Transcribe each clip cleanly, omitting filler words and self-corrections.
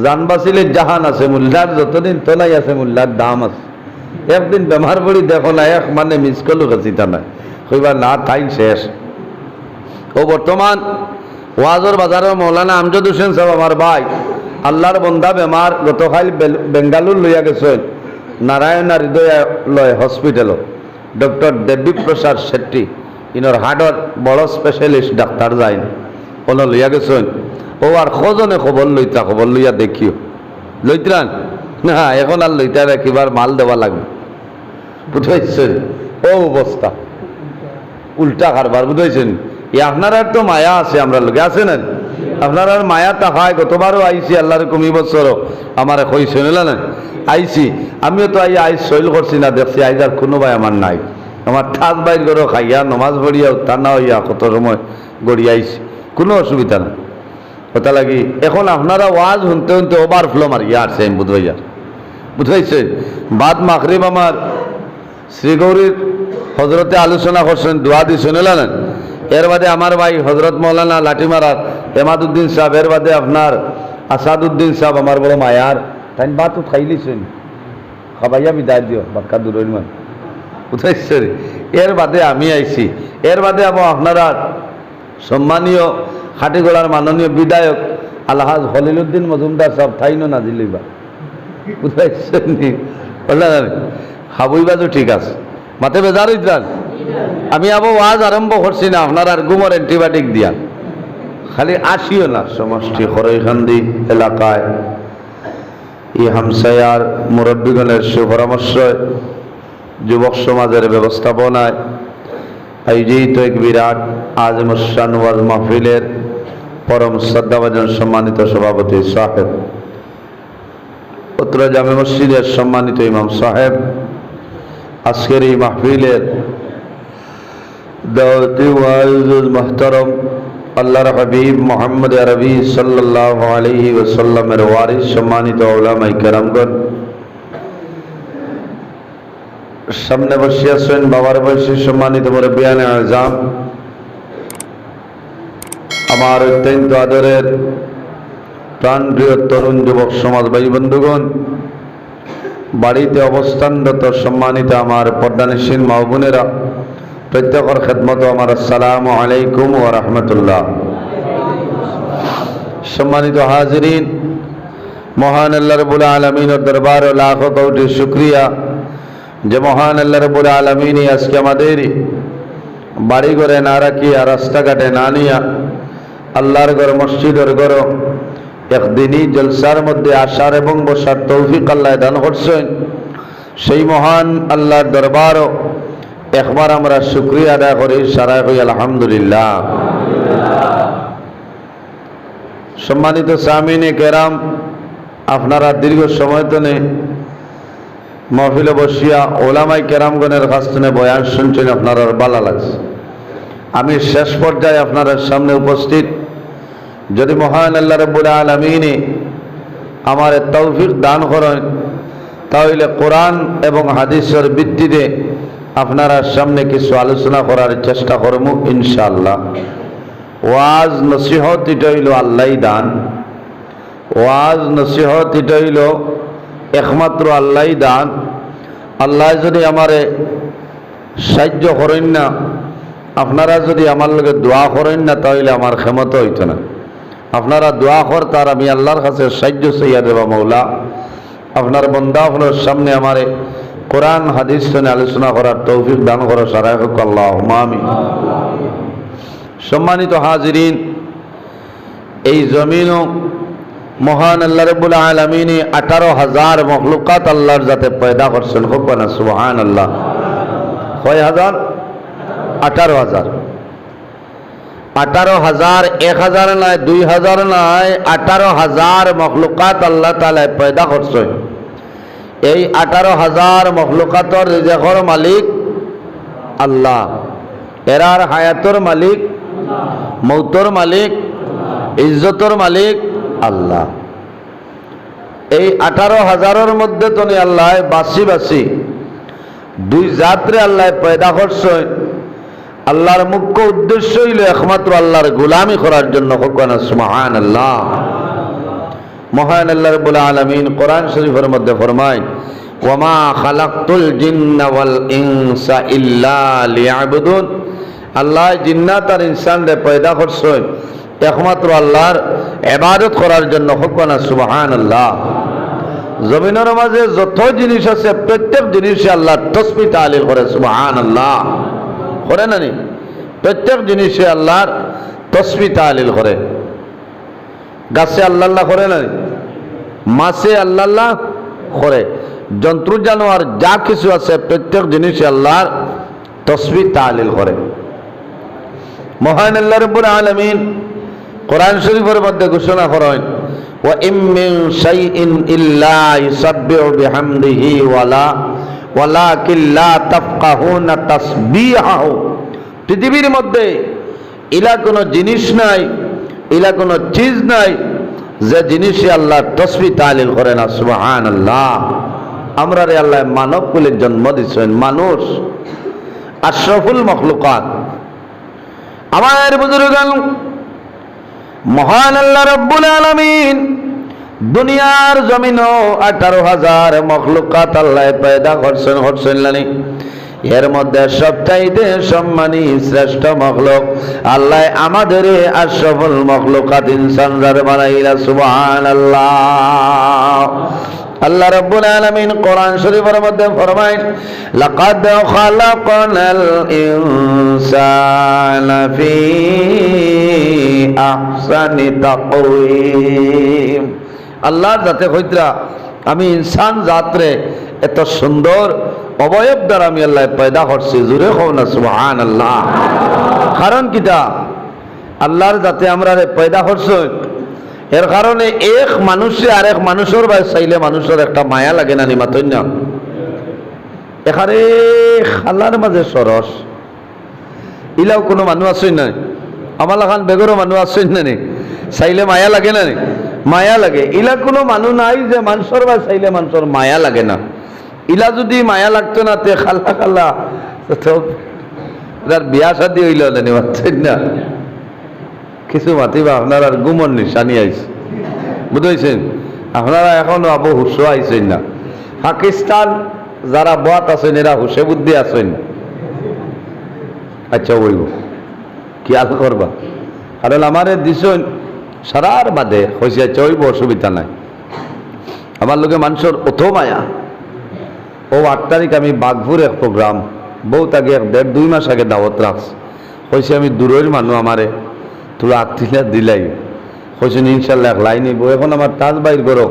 জান বাঁচিলে জাহান আছে, মোল্লার যতদিন তোলাই আছে মোল্লার দাম আছে। একদিন বেমার পড়ি দেখো না, এক মানে মিস করলো চিন্তা নাই, কইবার না তাই শেষ। ও বর্তমান ওয়াজর বাজারের মৌলানা আমজদ হোসেন সাহেব আমার ভাই, আল্লাহর বন্দা বেমার, গতকাল বেঙ্গালুর লইয়া গেছেন নারায়ণা হৃদয়ালয় হসপিটাল। ডক্টর দেবী প্রসাদ শেট্টি ইনর হার্টর বড় স্পেশালিস্ট ডাক্তার যাই কোনো লইয়া গেছেন। ও আর খোঁজনে খবর লইতা, খবর লইয়া দেখিও লইতান না, এখন আর লইতা রাখিবার মাল দেওয়া লাগবে, বুঝাইছেন? ও অবস্থা উল্টা কারবার, বুঝাইছেন? আপনার তো মায়া আছে, আমরা লোকে আছে না, আপনার আর মায়া তাকায়। গতবারও আইসি আল্লাহর কমি বছরও আমার কই শুনিল না, আইসি আমিও তো আইস শৈল করছি না, দেখছি আইজ আর কোনো ভাই আমার নাই। আমার ঠাস বাইর করে খাইয়া নমাজ পড়িয়া উত্তার না হইয়া কত সময় গড়িয়ে আইসি, কোনো অসুবিধা না। কথা লাগি এখন আপনারা ওয়াজ শুনতে শুনতে ওভারফ্লো মারিয়া আসছে, আমি বুঝবাইয়ার, বুঝাইছে? বাদ মাগরিব আমার শ্রীগৌরীর হজরতে আলোচনা করছেন, দোয়া দি শুনিল না। এর বাদে আমার ভাই হজরত মৌলানা লাঠিমারার এমাদুদ্দিন সাহেব, এর বাদে আপনার আসাদুদ্দিন সাহেব আমার বড় মায়ার, তাই বাত খাইলিছেন, খাবাইয়া বিদায় দিও বাক্কা দূরের মান, বুঝাইছে? এর বাদে আমি আইছি, এর বাদে আপনারা সম্মানীয় খাটিগোড়ার মাননীয় বিধায়ক আলহাজ হলিলুদ্দিন মজুমদার সাহেব থাইনো নাজিলিবা, বুঝাইছেন? হাবুইবা তো ঠিক আছে, মাতে বেজার হইতান। আমি আবার ওয়াজ আরম্ভ করছি না, আপনার আর গুমর অ্যান্টিবায়োটিক দিয়া খালি আসিও না। সমষ্টি খরইখান্দি এলাকায় এই হামসায়ার মুরব্বীগণের সুপরামর্শ, যুবক সমাজের ব্যবস্থাপনায় আয়োজিত এক বিরাট আজমুসান ওয়াজ মাহফিলের পরম শ্রদ্ধাভাজন সম্মানিত সভাপতি সাহেব, উত্তরা জামে মসজিদের সম্মানিত ইমাম সাহেব, আজকের এই মাহফিলের দাওয়াতি ওয়াইজুল মুহতারাম আল্লাহর হাবিব মুহাম্মদ আরবি সাল্লাল্লাহু আলাইহি ওয়াসাল্লামের ওয়ারিস সম্মানিত উলামায়ে কেরামগণ, সামনে বসে আছেন বাবার বয়সী সম্মানিত মুরব্বিয়ানে আযম, আমার অত্যন্ত আদরের প্রাণপ্রিয় তরুণ যুবক সমাজ ভাই বন্ধুগণ, বাড়িতে অবস্থানরত সম্মানিত আমার পর্দানিসীন মা বোনেরা, প্রত্যেকের খেদমত আমার আসসালামু আলাইকুম ওয়া রাহমাতুল্লাহ। সম্মানিত হাজিরিন, মহান আল্লাহ রাব্বুল আলামিনের দরবারে লাখো কোটি শুকরিয়া যে মহান আল্লাহ রাব্বুল আলামিন আজকে আমাদের বাড়ি ঘরে না রাখিয়া, রাস্তাঘাটে না নিয়া, আল্লাহর ঘর মসজিদের ঘর একদিনই জলসার মধ্যে আসার এবং বসার তৌফিক আল্লাহ দান করছেন। সেই মহান আল্লাহর দরবারও একবার আমরা শুকরিয়া আদায় করি, সারা হই আলহামদুলিল্লাহ। সম্মানিত সামিনে কেরাম, আপনারা দীর্ঘ সময় ধরে মাহফিলে বসিয়া ওলামাই কেরামগণের কাছ থেকে বয়ান শুনছেন, আপনারা ভালো লাগছে। আমি শেষ পর্যায়ে আপনাদের সামনে উপস্থিত, যদি মহান আল্লাহ রাব্বুল আলামিন আমার তৌফিক দান করেন, তাহলে কোরআন এবং হাদিসের ভিত্তিতে আপনারা সামনে কিছু আলোচনা করার চেষ্টা করব ইনশাআল্লাহ। ওয়াজ নসিহত এটা হইল আল্লাহই দান, ওয়াজ নসিহত এটা হইল একমাত্র আল্লাহই দান। আল্লাহ যদি আমারে সাহায্য করেন না, আপনারা যদি আমার লগে দোয়া করেন না, তাহলে আমার ক্ষমতা হইত না। আপনারা দোয়া করতার, আমি আল্লাহর কাছে সাহায্য চাইয়া দেবা, মৌলা আপনার বন্দা আপনার সামনে আমারে কোরআন হাদিস শুনে আলোচনা করার তৌফিক দান করা, সারাই হোক আল্লাহুম্মা আমিন। সম্মানিত হাজিরিন, এই জমিনও মহান আল্লাহ রাব্বুল আলামিন 18,000 মখলুকাত আল্লাহর যাতে পয়দা করছেন, হোক না সুবহানাল্লাহ। কয় হাজার? 18,000। 18,000, 1,000 নয়, 2,000 নয়, 18,000 মখলুকাত আল্লাহ তাআলা পয়দা করছেন। এই 18,000 মখলুকাতর রিজেকর মালিক আল্লাহ, এরার হায়াতর মালিক, মৌতর মালিক, ইজ্জতর মালিক আল্লাহ। এই 18,000-এর মধ্যে তো আল্লাহ বাসি বাসি দুই জাতরে আল্লাহ পয়দা করছেন। আল্লাহর মুখ্য উদ্দেশ্য হইল একমাত্র আল্লাহর গোলামি করার জন্য, হোক না সুবহানাল্লাহ। মহান আল্লাহ রাব্বুল আলামিন কোরআন শরীফের মধ্যে ফরমায়, ওয়ামা খালাকতুল জিন্না ওয়াল ইনসা ইল্লা লিয়াবুদুন। আল্লাহ জিন্নাত আর ইনসানরে পয়দা করছেন একমাত্র আল্লাহর ইবাদত করার জন্য। হুকনা সুবহানাল্লাহ। জমিনের মাঝে যত জিনিস আছে প্রত্যেক জিনিসে আল্লাহ তাসবিহ তাহলিল করে, সুবহানাল্লাহ করে না নি? প্রত্যেক জিনিসে আল্লাহর তাসবিহ তাহলিল করে। গাছে আল্লাহ আল্লাহ করে না? মাছে আল্লাহ আল্লাহ করে। জন্তু জানোয়ার যা কিছু আছে প্রত্যেক জিনিসে আল্লাহর তাসবিহ তাহলিল করে। মহান আল্লাহ রাব্বুল আলামিন কোরআন শরীফের মধ্যে ঘোষণা করেন, ওয়া ইম মিন শাইইন ইল্লা ইউসাব্বিহু বিহামদিহি ওয়ালাকিন লা তাফকাহুনা তাসবিহাহু। পৃথিবীর মধ্যে ইলা কোনো জিনিস নাই, ইলা কোনো চিজ নাই যে জিনিসে আল্লাহ তাসবিহ তাহলিল করে না, সুবহানাল্লাহ। আমরা রে আল্লাহ মানব কুলের জন্ম দিয়েছেন, মানুষ আশরাফুল মখলুকাত। আমার বুজুর্গান, মহান আল্লাহ রাব্বুল আলামিন দুনিয়ার জমিনও 18,000 মখলুকাত আল্লাহ পয়দা করছেন লানি। এর মধ্যে সবচাইতে সম্মানী শ্রেষ্ঠ মখলুক আল্লাহ আমাদের আশরাফুল মখলুকাত ইনসান যার বানাইলা, সুবহানাল্লাহ। আল্লাহ রাব্বুল আলামিন কোরআন শরীফের মধ্যে ফরমায়, লাকাদ খালাকনাল ইনসানা ফি আহসানি তাকওয়িম। আল্লাহর জাতে কইতরা আমি ইনসান জাতরে এত সুন্দর অবয়ব দ্বারা আমি আল্লাহ পয়দা করছি। জুরে কও না সুবহানাল্লাহ। কারণ কিটা? আল্লাহর জাতে আমরা পয়দা করছি, এর কারণে এক মানুষে আরেক মানুষের ভাই চাইলে মানুষের একটা মায়া লাগে না, নিমাতই না? এখানে খালার মাঝে সরস ইলাও কোনো মানুষ আসই না? আমার লাখান বেগরও মানুষ আসই না নি? চাইলে মায়া লাগে না নি? মায়া লাগে। ইলা কোনো মানুষ নাই যে মানুষের ভাই চাইলে মানুষের মায়া লাগে না। ইলা যদি মায়া লাগতো না তে খালা খালা তো বিয়া শাদি হইল না, নিমাতই না? কিছু মাতিবা আপনার আর গুমন নিশানি আইছে, বুঝেছেন? আপনারা এখনো আবু হুশ আইছেন না। পাকিস্তান যারা বাত আছেন এরা হুশে বুদ্ধি আছেন। আচ্ছা বলব খেয়াল করবা, কারণ আমার দিছেন সারার বাদে হয়েছে। আচ্ছা ওইব, অসুবিধা নাই। আমার লোকে মানুষের অত মায়া। ও 8 তারিখ আমি বাঘপুর এক প্রোগ্রাম বহুত আগে 1.5-2 মাস আগে দাওয়াত রাখছি। হয়েছে আমি দূরের মানুষ, আমারে তোরা আত্মীয় দিলাই হয়েছেন ইনশাল্লাহ এক লাইন নিব। এখন আমার তাজ বাইর করো,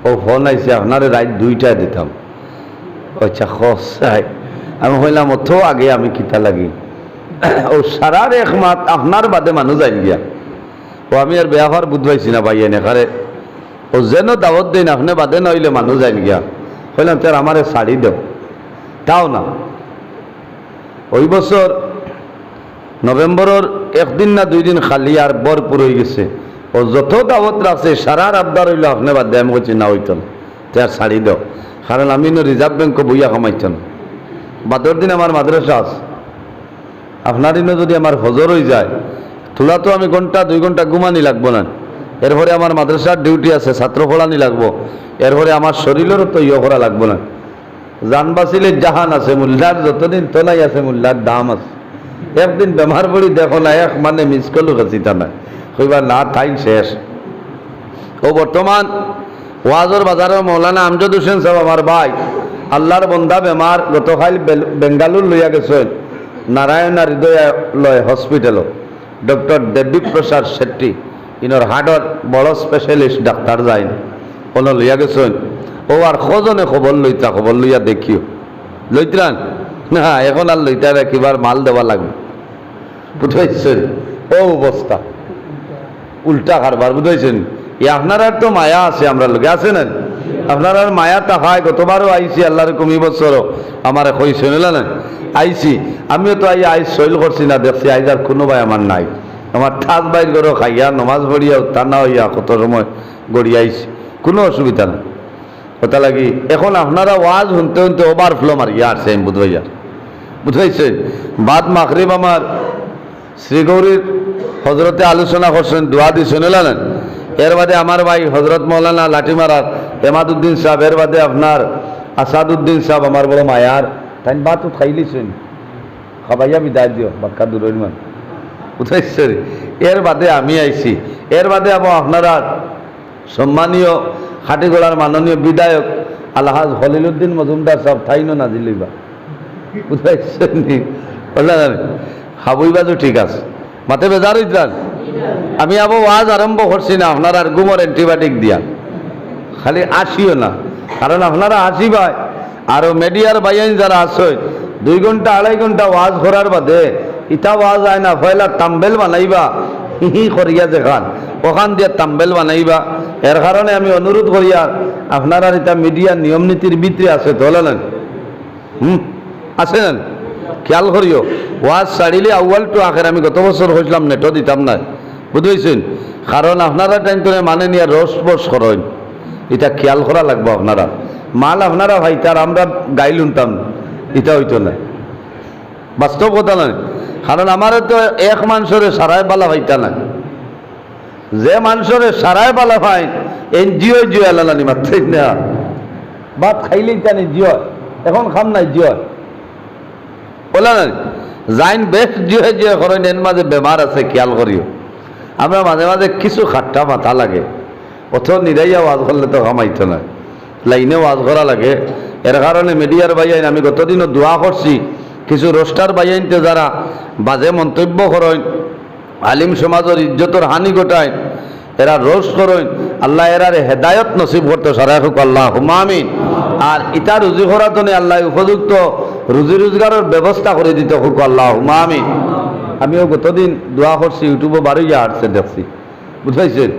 ও ফোন আইসে আপনারে রাত 2টায় দিতাম। আচ্ছা খসাই আমি হইলাম অত আগে আমি কিতা লাগি ও সারার এক মাত আপনার বাদে মানুষ যাই গিয়া। ও আমি আর বেয়াফার বুঝবাইছি না ভাই এখানে ও যেন দাওয়াত দিন আপনি বাদে নইলে মানুষ যাই গিয়া। হইলাম তার আমারে শাড়ি দেও, তাও না। ওই বছর নভেম্বরের 1 দিন না 2 দিন খালি আর ভরপুর হয়ে গেছে। ও যত দাওয়াত রাখছে সারার আবদার হইল আপনি বাদ দেয়। আমি বলছি না হইত না, তার শাড়ি দাও। কারণ আমি রিজার্ভ ব্যাংক বইয়া কামাইছেন। বাদর দিন আমার মাদ্রাসা আছে। আপনার দিনে যদি আমার হজর হয়ে যায় তোলা তো আমি 1-2 ঘন্টা ঘুমানি লাগবো না। এরপরে আমার মাদ্রাসার ডিউটি আছে, ছাত্র পড়ানি লাগবো। এরপরে আমার শরীরেরও তো ইয়ে করা লাগবো না। জান বাঁচিলে জাহান আছে, মূল্যার যতদিন তোলাই আছে মূল্যার দাম আছে। একদিন বেমার পড়ি দেখো না এক মানে মিস করলো চিতা নাই, কইবার না তাই শেষ। ও বর্তমান ওয়াজর বাজারের মৌলানা আমজদ হোসেন সাহেব আমার ভাই, আল্লাহর বন্দা বেমার, গতকাল বেঙ্গালুর লইয়া গেছেন নারায়ণা হৃদয়ালয় হসপিটালও। ডক্টর দেবী প্রসাদ শেট্টি ইনর হার্টর বড় স্পেশালিস্ট ডাক্তার যাইন কোনো লইয়া গেছেন। ও আর কজনে খবর লইতা, খবর লইয়া দেখিও লইতরান না। এখন আর লইতা কিবার মাল দেওয়া লাগবে, বুঝাইছেন? ও অবস্থা উল্টা কারবার, বুঝাইছেন? আপনার আর তো মায়া আছে, আমরা লোকে আছে না? আপনার আর মায়া তাহায়। গতবারও আইসি আল্লাহর কমি বছরও আমার কইছে না আইসি। আমিও তো আইস শৈল করছি না, দেখছি আইজ আর কোনো ভাই আমার নাই। আমার ঠাস বাইর করো খাইয়া নমাজ পড়িয়া তা না হইয়া কত সময় গড়িয়ে আইসি, কোনো অসুবিধা না। কথা লাগি এখন আপনারা ওয়াজ শুনতে শুনতে ওভারফ্লো মারিয়া আসছে। আমি বুঝাইছে বাদ মাগরিব আমার শ্রীগৌরীর হজরতে আলোচনা করছেন, দোয়া দিয়েছেন। এর বাদে আমার ভাই হজরত মৌলানা লাঠিমারার এমাদুদ্দিন সাহেব, এর বাদে আপনার আসাদুদ্দিন সাহেব আমার বড় মায়ার, তাই বা তো খাইলিছেন খাবাইয়া বিদায় দিও বাক্কা দূরের মান উঠাইছরি। এর বাদে আমি আইছি, এর বাদে আপনারা সম্মানীয় খাটিগোড়ার মাননীয় বিধায়ক আলহাজ হলিলুদ্দিন মজুমদার সাহেব থাইনো নাজিলিবা উঠাইছেন বললেন হাবুইবাজু ঠিক আছে মাতে বেজার হইতান। আমি ওয়াজ আরম্ভ করছি না আপনার আর গুমর অ্যান্টিবায়োটিক দিয়া, খালি আসিও না, কারণ আপনারা আসিবাই আরো মিডিয়ার বাইন যারা আসে 2 ঘন্টা 2.5 ঘন্টা ওয়াজ করার বাদে ইটা ওয়াজ আয় না ফয়লা তাম্বেল বানাইবা হি করিয়া দেখান ওখান দিয়ে তাম্বেল বানাইবা। এর কারণে আমি অনুরোধ করিয়া আপনারা এটা মিডিয়ার নিয়ম নীতির ভিতরে আছে তোলেন আছে না, খেয়াল করিও ওয়াজ ছাড়িলে আউয়াল টু আখের। আমি গত বছর হয়েছিলাম নেটও দিতাম না, বুঝেছেন, কারণ আপনারা টাইম তো মানে নিয়ে রস বস করেন, এটা খেয়াল করা লাগবো। আপনারা মাল আপনারা ভাইতার আমরা গাইল উনতাম, এটা হইতো না, বাস্তব কথা নয়। কারণ আমার তো এক মানুষের সারায় বালা ভাইতা না, যে মানুষের সারায় বালা ভাই এনজিও জিও এলানি মাত্র না, ভাত খাইলেই জানি জিও, এখন খাম নাই জিও বলা না যাইন বেশ জিও জিও করেন, এর মাঝে বেমার আছে খেয়াল করিও। আমরা মাঝে মাঝে কিছু খাট্টা মাথা লাগে, অথ নিরাইয়া ওয়াজ করলে তো কামাইতো না, লাইনে ওয়াজ করা লাগে। এর কারণে মিডিয়ার বাইন আমি গতদিনও দোয়া করছি, কিছু রোস্টার বাইনতে যারা বাজে মন্তব্য করেন, আলিম সমাজের ইজ্জতর হানি ঘটায়, এরা রোজ করেন, আল্লাহ এরারে হেদায়ত নসিব করতে সারাই হোক আল্লাহ আমিন। আর ইটা রুজি করাতনে আল্লাহ উপযুক্ত রুজি রোজগারের ব্যবস্থা করে দিতে হোক আল্লাহ আমিন। আমিও গতদিন দোয়া করছি, ইউটিউবে বারোইয়া আসছে দেখছি, বুঝাইছেন,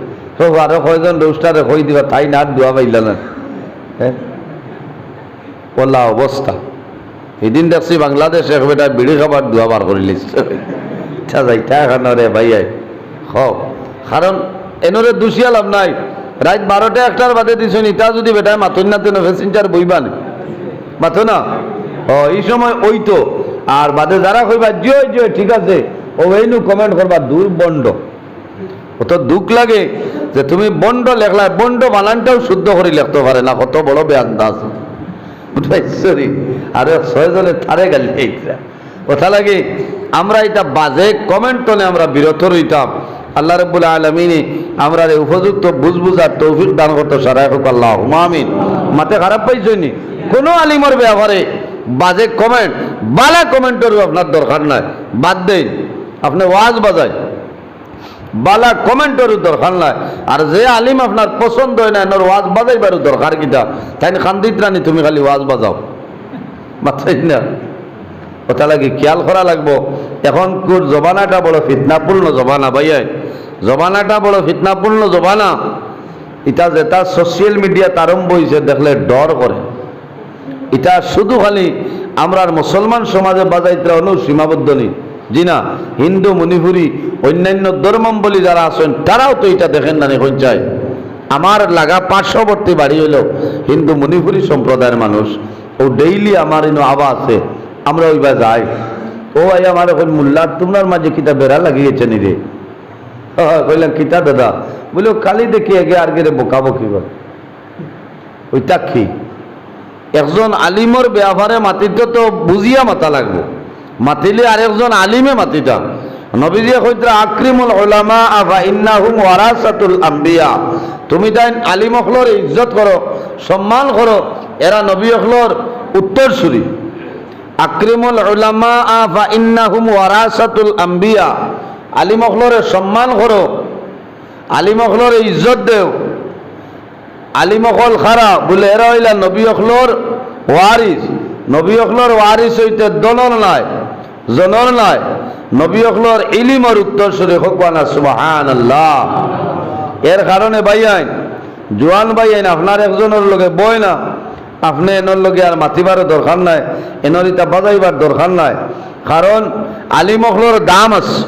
আরো কয়জন রোস্টারে কই দিবা তাই না দোয়া পাইল না। হ্যাঁ বললা অবস্থা, এদিন দেখছি বাংলাদেশ এক বেটা বিড়ি খাবার দোয়া বার করে লিখছে, যাইটা এখানে রে ভাই কারণ এনরে দুষিয়া লাভ নাই। রাত 12টা 1টার বাদে দিছেন, ইটা যদি বেটায় মাথন না তেন প্যাসেঞ্জার বইবা না মাথো না, এই সময় ওই তো। আর বাদে যারা কইবা জিও জিও ঠিক আছে, ও এইনু কমেন্ট করবা দূর বন্ড, কত দুঃখ লাগে যে তুমি বন্ড লেখলা, বন্ড বানানটাও শুদ্ধ করে লিখতে পারে না, কত বড় বেআন্দাজ বুঝাইছরি। আরে 6 জনের থারে গালি কথা লাগে। আমরা এটা বাজে কমেন্ট তনে আমরা বিরত রইতাম। আল্লাহ রাব্বুল আলামিন আমরা উপযুক্ত বুঝবুঝার তৌফিক দান করতে সারাই হোক আল্লাহ আমিন। মাতে খারাপ পাইছনি কোনো আলিমের ব্যাপারে বাজে কমেন্ট, বালা কমেন্টেরও আপনার দরকার নাই, বাদ দেন, আপনি ওয়াজ বাজায় বালা কমেন্টেরও দরকার নাই। আর যে আলিম আপনার পছন্দ হয় না, এনার ওয়াজ বাজাইবারও দরকার কিটা, তাই খান্দিত রানি তুমি খালি ওয়াজ বাজাও মাথায় না, কথা লাগে খেয়াল করা লাগবো। এখন কোর জবানাটা বড় ফিতনাপূর্ণ জবানা ভাইয়া, জবানাটা বড় ফিতনাপূর্ণ জবানা। এটা যেটা সোশ্যাল মিডিয়াতে আরম্ভ হয়েছে দেখলে ডর করে, এটা শুধু খালি আমরার মুসলমান সমাজে বাজাইতে অনু সীমাবদ্ধ নেই, জি না, হিন্দু মণিপুরি অন্যান্য ধর্মাবলী যারা আছেন তারাও তো এটা দেখেন না এখন চাই। আমার লাগা পার্শ্ববর্তী বাড়ি হইল হিন্দু মণিপুরি সম্প্রদায়ের মানুষ, ও ডেইলি আমার ইনো আবা আছে, আমরা ওইবা যাই, ও ভাই আমার এখন মোল্লা তোমার মাঝে কিতা বেড়া লাগিয়েছে নি রে, কইলাম কিতা দাদা, বলে কালি দেখি আগে আর গেলে বোকাবকি করে ওইটা কি। একজন আলিমর ব্যবহারে মাতিতে তো বুঝিয়া মাতা লাগবো, মাতিলে আরেকজন আলিমে মাতিতা। নবীজি কইতরা আকরিমুল উলামা ফা ইন্নাহুম ওয়ারাসাতুল আম্বিয়া, তুমি তাই আলিম হকলর ইজ্জত করো, সম্মান করো, এরা নবী হকলর উত্তরসূরি। আকরিমুল উলামা ফা ইন্নাহুম ওয়ারাসাতুল আম্বিয়া, আলিম হকলরে সম্মান করো, আলিম হকলরে ইজ্জত দেও। আলিম হকল খারা বলে এরা হইলা নবী হকলর ওয়ারিস, নবী হকলর ওয়ারিস হইতে দনর নাই জনর নাই, নবী হকলর ইলিমর উত্তরসূরি হকবানা সুবহানাল্লাহ। এর কারণে ভাইয়াইন জোয়ান ভাইয়াইন আপনার একজনের লগে বই না, আপনি এনর লগে আর মাতিবারও দরকার নাই, এনর ইটা বাজাইবার দরকার নাই, কারণ আলিম হকলর দাম আছে।